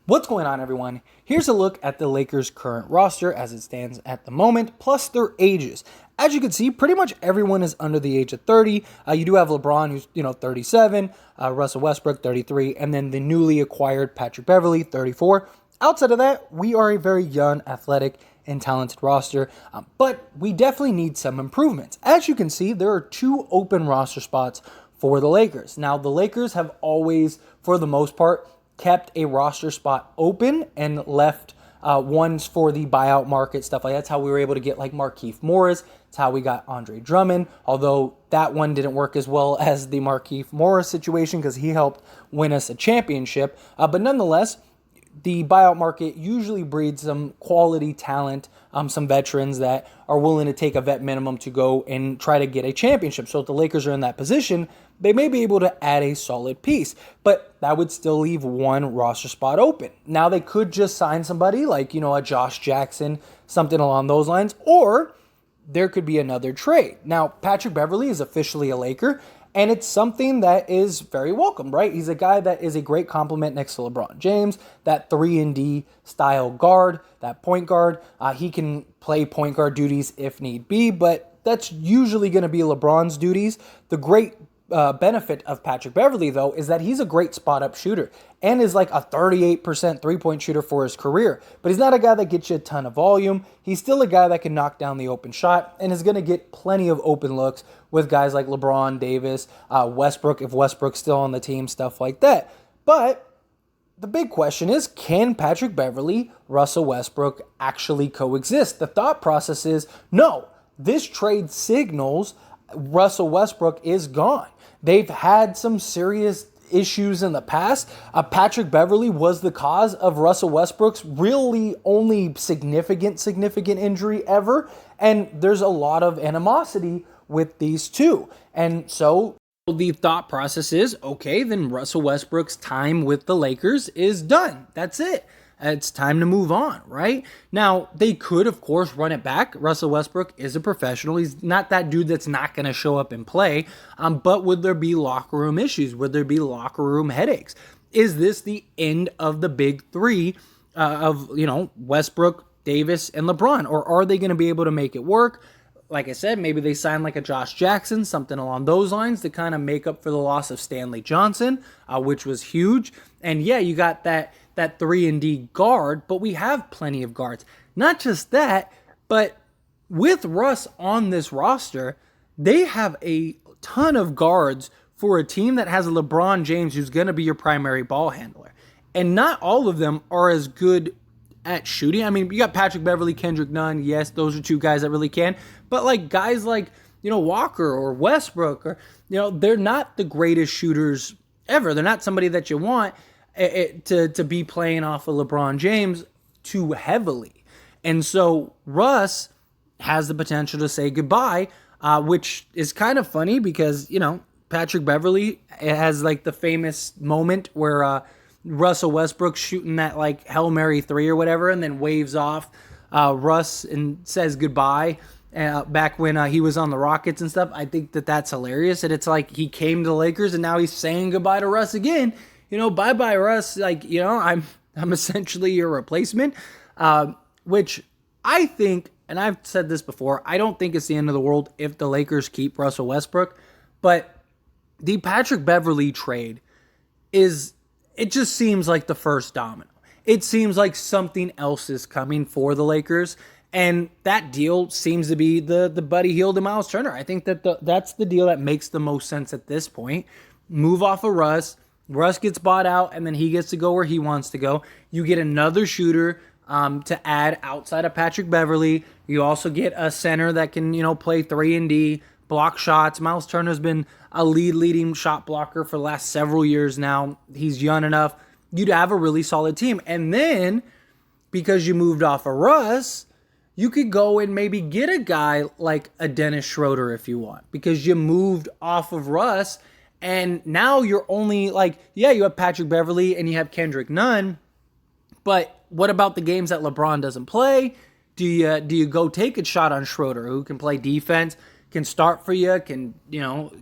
What's going on, everyone? Here's a look at the Lakers' current roster as it stands at the moment, plus their ages. As you can see, pretty much everyone is under the age of 30. You do have LeBron, who's 37, Russell Westbrook, 33, and then the newly acquired Patrick Beverley, 34. Outside of that, we are a very young, athletic, and talented roster, but we definitely need some improvements. As you can see, there are 2 open roster spots for the Lakers. Now, the Lakers have always, for the most part, kept a roster spot open and left ones for the buyout market, stuff like that. That's how we were able to get like Markieff Morris. It's how we got Andre Drummond, although that one didn't work as well as the Markieff Morris situation because he helped win us a championship. But nonetheless, the buyout market usually breeds some quality talent, some veterans that are willing to take a vet minimum to go and try to get a championship. So if the Lakers are in that position, they may be able to add a solid piece, but that would still leave one roster spot open. Now they could just sign somebody like, a Josh Jackson, something along those lines, or there could be another trade. Now, Patrick Beverley is officially a Laker, and it's something that is very welcome, right? He's a guy that is a great complement next to LeBron James, that 3-and-D style guard, that point guard. He can play point guard duties if need be, but that's usually going to be LeBron's duties. The great benefit of Patrick Beverley, though, is that he's a great spot-up shooter and is like a 38% three-point shooter for his career. But he's not a guy that gets you a ton of volume. He's still a guy that can knock down the open shot and is going to get plenty of open looks with guys like LeBron, Davis, Westbrook, if Westbrook's still on the team, stuff like that. But the big question is, can Patrick Beverley, Russell Westbrook actually coexist? The thought process is, no. This trade signals Russell Westbrook is gone. They've had some serious issues in the past. Patrick Beverley was the cause of Russell Westbrook's really only significant injury ever. And there's a lot of animosity with these two. And so the thought process is, okay, then Russell Westbrook's time with the Lakers is done. That's it. It's time to move on, right? Now, they could, of course, run it back. Russell Westbrook is a professional. He's not that dude that's not going to show up and play. But would there be locker room issues? Would there be locker room headaches? Is this the end of the big three of, Westbrook, Davis, and LeBron? Or are they going to be able to make it work? Like I said, maybe they sign like a Josh Jackson, something along those lines to kind of make up for the loss of Stanley Johnson, which was huge. And yeah, you got that 3-and-D guard, but we have plenty of guards. Not just that, but with Russ on this roster, they have a ton of guards for a team that has a LeBron James who's going to be your primary ball handler. And not all of them are as good at shooting. I mean, you got Patrick Beverley, Kendrick Nunn. Yes, those are 2 guys that really can. But like guys like, Walker or Westbrook, or, they're not the greatest shooters ever. They're not somebody that you want to be playing off of LeBron James too heavily. And so Russ has the potential to say goodbye, which is kind of funny because, Patrick Beverley has like the famous moment where Russell Westbrook shooting that like Hail Mary 3 or whatever and then waves off Russ and says goodbye back when he was on the Rockets and stuff. I think that's hilarious. And it's like he came to the Lakers and now he's saying goodbye to Russ again. Bye-bye, Russ. Like, I'm essentially your replacement, which I think, and I've said this before, I don't think it's the end of the world if the Lakers keep Russell Westbrook, but the Patrick Beverley trade it just seems like the first domino. It seems like something else is coming for the Lakers, and that deal seems to be the Buddy Hield and Miles Turner. I think that's the deal that makes the most sense at this point. Move off of Russ. Russ gets bought out, and then he gets to go where he wants to go. You get another shooter to add outside of Patrick Beverley. You also get a center that can, play 3-and-D, block shots. Miles Turner's been a leading shot blocker for the last several years now. He's young enough. You'd have a really solid team. And then, because you moved off of Russ, you could go and maybe get a guy like a Dennis Schroeder if you want, because you moved off of Russ. And now you're only like, yeah, you have Patrick Beverley and you have Kendrick Nunn, but what about the games that LeBron doesn't play? Do you go take a shot on Schroeder, who can play defense, can start for you, can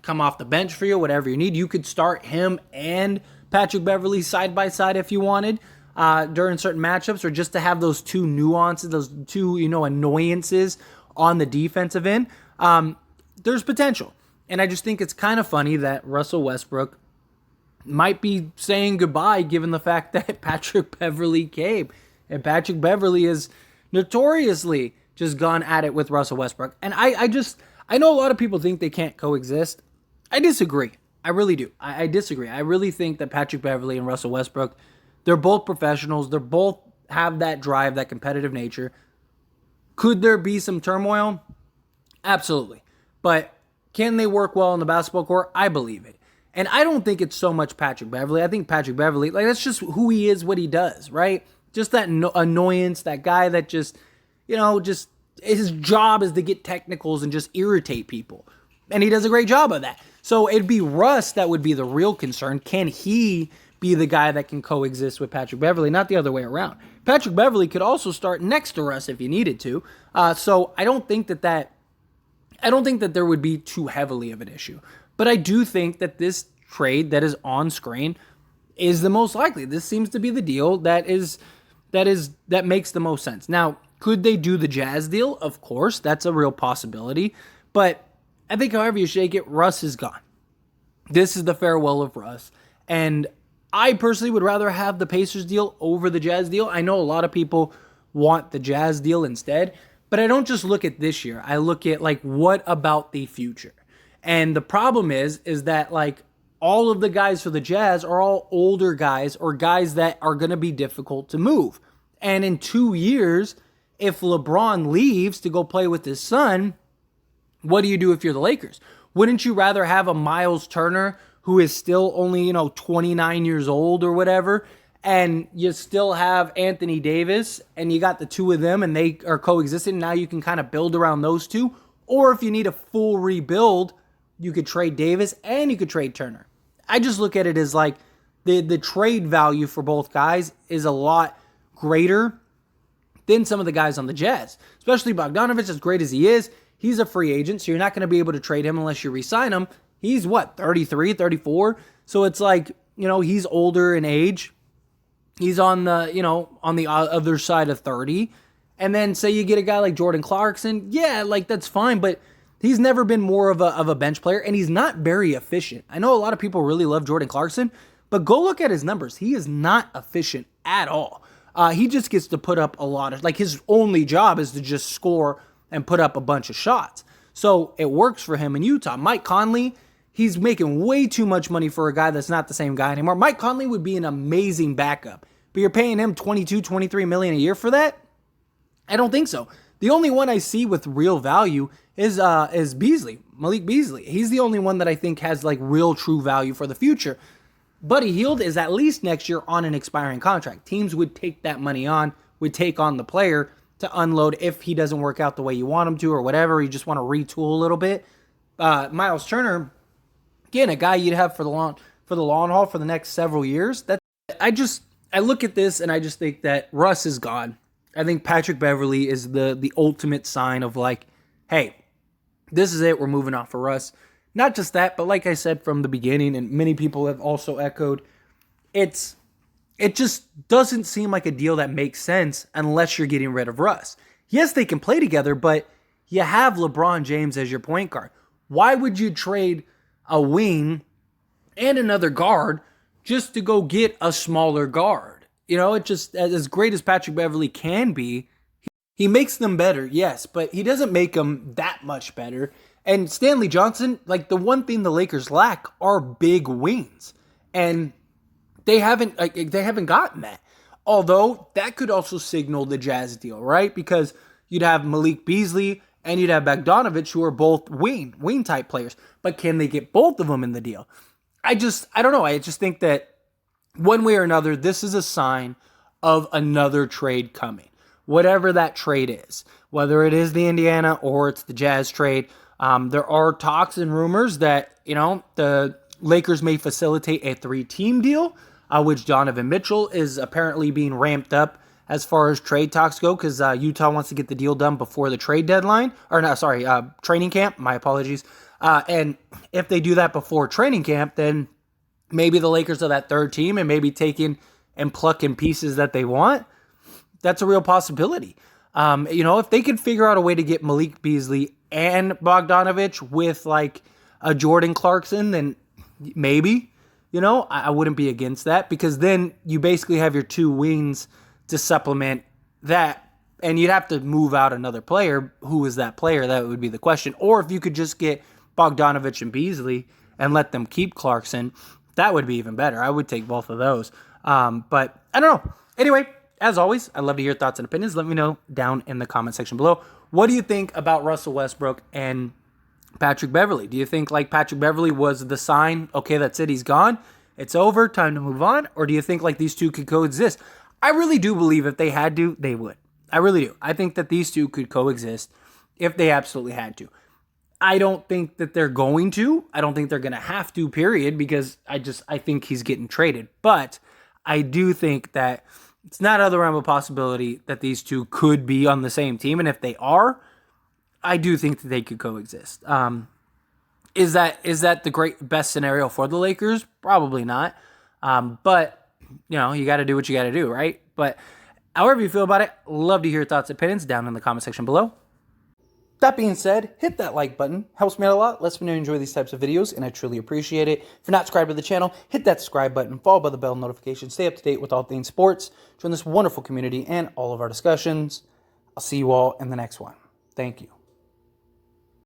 come off the bench for you, whatever you need? You could start him and Patrick Beverley side by side if you wanted. during certain matchups, or just to have those two nuances, those two, annoyances on the defensive end, there's potential. And I just think it's kind of funny that Russell Westbrook might be saying goodbye given the fact that Patrick Beverley came. And Patrick Beverley is notoriously just gone at it with Russell Westbrook. And I know a lot of people think they can't coexist. I disagree. I really do. I disagree. I really think that Patrick Beverley and Russell Westbrook, they're both professionals. They're both have that drive, that competitive nature. Could there be some turmoil? Absolutely. But can they work well on the basketball court? I believe it. And I don't think it's so much Patrick Beverley. I think Patrick Beverley, that's just who he is, what he does, right? Just that annoyance, that guy that just his job is to get technicals and just irritate people. And he does a great job of that. So it'd be Russ that would be the real concern. Can he be the guy that can coexist with Patrick Beverley, not the other way around? Patrick Beverley could also start next to Russ if he needed to. So I don't think that there would be too heavily of an issue. But I do think that this trade that is on screen is the most likely. This seems to be the deal that makes the most sense. Now, could they do the Jazz deal? Of course, that's a real possibility. But I think however you shake it, Russ is gone. This is the farewell of Russ. And I personally would rather have the Pacers deal over the Jazz deal. I know a lot of people want the Jazz deal instead, but I don't just look at this year. I look at what about the future? And the problem is that all of the guys for the Jazz are all older guys or guys that are going to be difficult to move. And in 2 years, if LeBron leaves to go play with his son, what do you do if you're the Lakers? Wouldn't you rather have a Miles Turner who is still only, 29 years old or whatever, and you still have Anthony Davis, and you got the two of them, and they are coexisting, now you can kind of build around those two? Or if you need a full rebuild, you could trade Davis and you could trade Turner. I just look at it as the trade value for both guys is a lot greater than some of the guys on the Jazz. Especially Bogdanovich, as great as he is, he's a free agent, so you're not going to be able to trade him unless you re-sign him. He's 33, 34? So it's he's older in age. He's on the other side of 30. And then say you get a guy like Jordan Clarkson, that's fine, but he's never been more of a bench player, and he's not very efficient. I know a lot of people really love Jordan Clarkson, but go look at his numbers. He is not efficient at all. He just gets to put up a lot of, his only job is to just score and put up a bunch of shots. So it works for him in Utah. Mike Conley, he's making way too much money for a guy that's not the same guy anymore. Mike Conley would be an amazing backup, but you're paying him $22, $23 million a year for that? I don't think so. The only one I see with real value is Beasley, Malik Beasley. He's the only one that I think has real true value for the future. Buddy Hield is at least next year on an expiring contract. Teams would take that money on, would take on the player to unload if he doesn't work out the way you want him to or whatever. You just want to retool a little bit. Miles Turner, again, a guy you'd have for the long haul for the next several years. I look at this and I just think that Russ is gone. I think Patrick Beverley is the ultimate sign of hey, this is it. We're moving on for Russ. Not just that, but like I said from the beginning, and many people have also echoed, it just doesn't seem like a deal that makes sense unless you're getting rid of Russ. Yes, they can play together, but you have LeBron James as your point guard. Why would you trade a wing and another guard just to go get a smaller guard? It just, as great as Patrick Beverley can be, he makes them better, yes, but he doesn't make them that much better. And Stanley Johnson, the one thing the Lakers lack are big wings. And they haven't gotten that. Although, that could also signal the Jazz deal, right? Because you'd have Malik Beasley and you'd have Bogdanovich, who are both wing type players. But can they get both of them in the deal? I don't know. I just think that one way or another, this is a sign of another trade coming. Whatever that trade is. Whether it is the Indiana or it's the Jazz trade. There are talks and rumors that, the Lakers may facilitate a 3-team deal, which Donovan Mitchell is apparently being ramped up as far as trade talks go, because Utah wants to get the deal done before the trade deadline. Training camp. My apologies. And if they do that before training camp, then maybe the Lakers are that third team and maybe taking and pluck in pieces that they want, that's a real possibility. If they could figure out a way to get Malik Beasley and Bogdanovich with like a Jordan Clarkson, then maybe, I wouldn't be against that, because then you basically have your two wings to supplement that, and you'd have to move out another player. Who is that player? That would be the question. Or if you could just get Bogdanovich and Beasley and let them keep Clarkson, that would be even better. I would take both of those. But I don't know. Anyway, as always, I'd love to hear your thoughts and opinions. Let me know down in the comment section below. What do you think about Russell Westbrook and Patrick Beverley? Do you think like Patrick Beverley was the sign, okay, that's it, he's gone, it's over, time to move on? Or do you think like these two could coexist? I really do believe if they had to, they would. I really do. I think that these two could coexist if they absolutely had to. I don't think that they're going to. I don't think they're going to have to, period, because I think he's getting traded. But I do think that it's not out of the realm of possibility that these two could be on the same team. And if they are, I do think that they could coexist. Is that the best scenario for the Lakers? Probably not. But, you got to do what you got to do, right? But however you feel about it, love to hear your thoughts and opinions down in the comment section below. That being said, hit that like button. Helps me out a lot. Lets me know you enjoy these types of videos, and I truly appreciate it. If you're not subscribed to the channel, hit that subscribe button, followed by the bell notification. Stay up to date with all things sports. Join this wonderful community and all of our discussions. I'll see you all in the next one. Thank you.